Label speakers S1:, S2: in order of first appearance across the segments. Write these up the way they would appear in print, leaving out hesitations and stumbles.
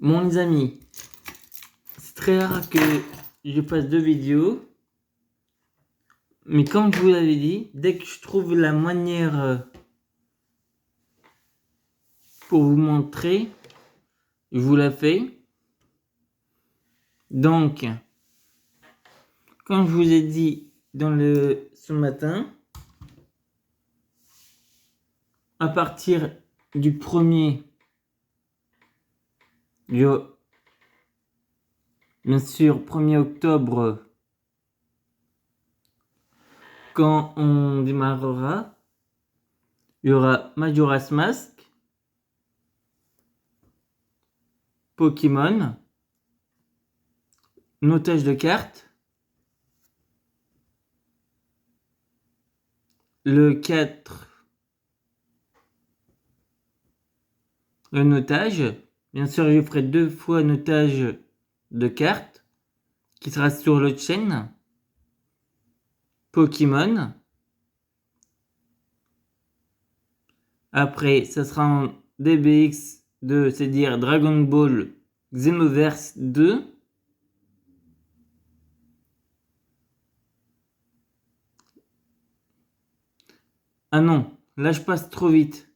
S1: Bon les amis, c'est très rare que je fasse 2 vidéos. Mais comme je vous l'avais dit, dès que je trouve la manière pour vous montrer, je vous la fais. Donc, comme je vous ai dit ce matin, à partir du 1er, bien sûr, 1er octobre, quand on démarrera, il y aura Majora's Mask, Pokémon, notage de cartes, le 4, le notage. Bien sûr, je ferai 2 fois notage de cartes qui sera sur l'autre chaîne. Pokémon. Après, ça sera en DBX2, c'est-à-dire Dragon Ball Xenoverse 2. Ah non, là je passe trop vite.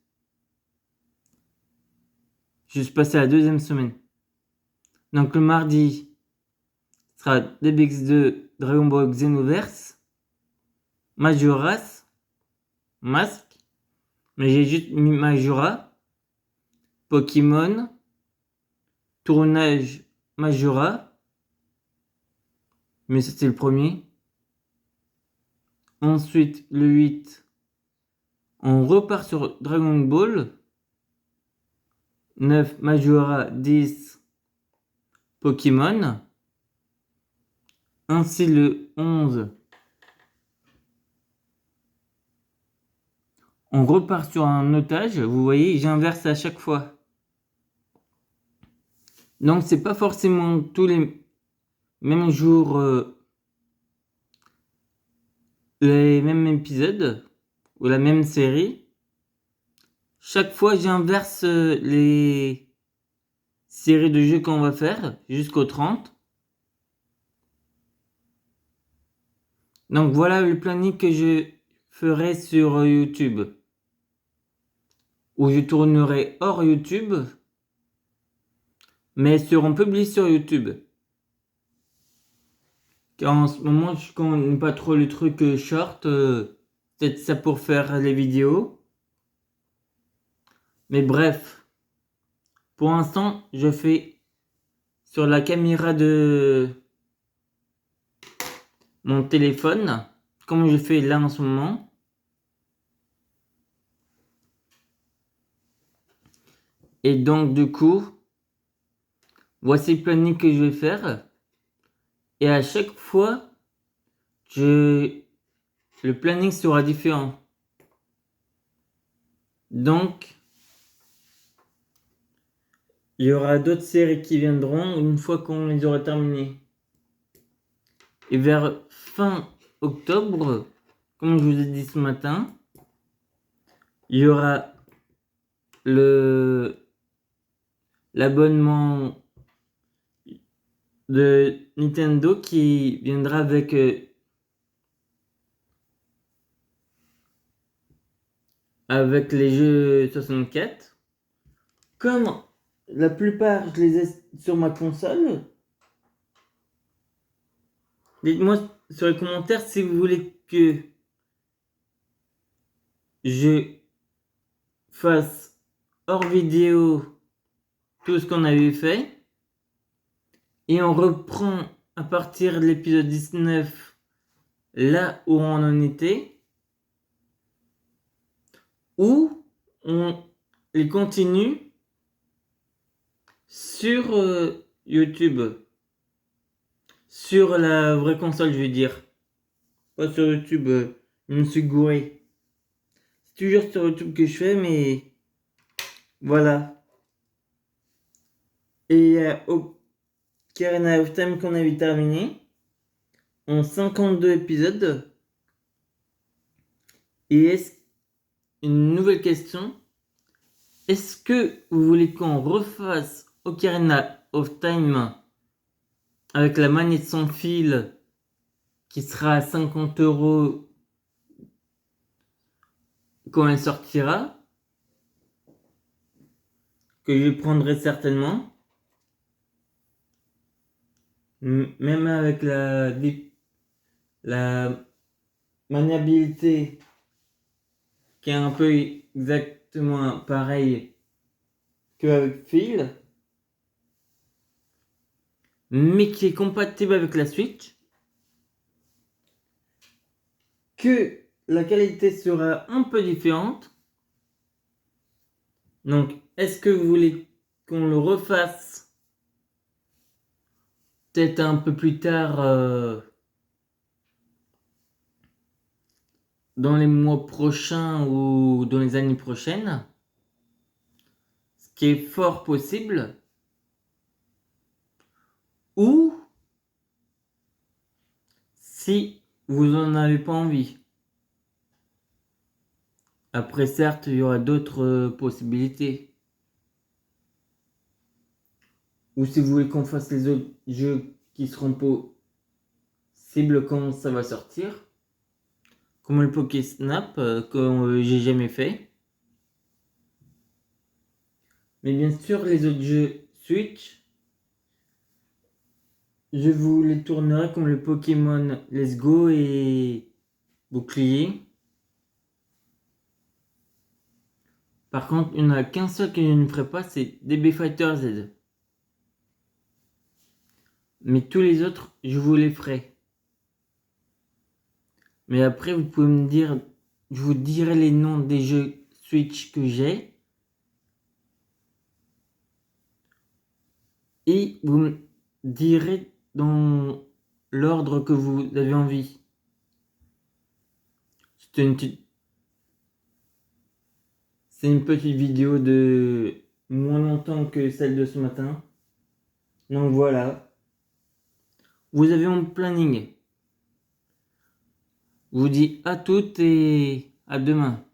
S1: Je suis passé à la 2e semaine. Donc le mardi sera DBX2 Dragon Ball Xenoverse, Majora's Mask, mais j'ai juste mis Majora, Pokémon, tournage Majora, mais ça c'est le premier. Ensuite le 8, on repart sur Dragon Ball. 9 Majora, 10 Pokémon. Ainsi le 11, on repart sur un otage. Vous voyez, j'inverse à chaque fois. Donc c'est pas forcément tous les mêmes jours, les mêmes épisodes ou la même série. Chaque fois j'inverse les séries de jeux qu'on va faire jusqu'au 30. Donc voilà le planning que je ferai sur YouTube. Où je tournerai hors YouTube, mais seront publiés sur YouTube. Car en ce moment, je connais pas trop le truc short. Peut-être ça pour faire les vidéos. Mais bref. Pour l'instant, je fais sur la caméra de mon téléphone. Comme je fais là en ce moment. Et donc du coup, voici le planning que je vais faire. Et à chaque fois, le planning sera différent. Donc, il y aura d'autres séries qui viendront une fois qu'on les aura terminées. Et vers fin octobre, comme je vous ai dit ce matin, il y aura l'abonnement de Nintendo qui viendra avec les jeux 64. Comme la plupart je les ai sur ma console, dites-moi sur les commentaires si vous voulez que je fasse hors vidéo tout ce qu'on avait fait. Et on reprend à partir de l'épisode 19 là où on en était. Ou on les continue sur YouTube. Sur la vraie console, je veux dire. Pas sur YouTube, je me suis gouré. C'est toujours sur YouTube que je fais, mais voilà. Et Ocarina of Time qu'on avait terminé en 52 épisodes. Et une nouvelle question. Est-ce que vous voulez qu'on refasse Ocarina of Time avec la manette sans fil qui sera à 50 € quand elle sortira, que je prendrai certainement. Même avec la maniabilité qui est un peu exactement pareil qu'avec fil, mais qui est compatible avec la Switch, que la qualité sera un peu différente. Donc, est-ce que vous voulez qu'on le refasse peut-être un peu plus tard dans les mois prochains ou dans les années prochaines? Ce qui est fort possible. Ou si vous n'en avez pas envie. Après, certes, il y aura d'autres possibilités. Ou si vous voulez qu'on fasse les autres jeux qui seront possibles quand ça va sortir. Comme le Poké Snap, que j'ai jamais fait. Mais bien sûr, les autres jeux Switch, je vous les tournerai comme le Pokémon Let's Go et Bouclier. Par contre, il n'y en a qu'un seul que je ne ferai pas, c'est DB Fighter Z. Mais tous les autres, je vous les ferai. Mais après, vous pouvez me dire, je vous dirai les noms des jeux Switch que j'ai. Et vous me direz dans l'ordre que vous avez envie. C'est une petite vidéo de moins longtemps que celle de ce matin. Donc voilà. Vous avez mon planning. Je vous dis à toutes et à demain.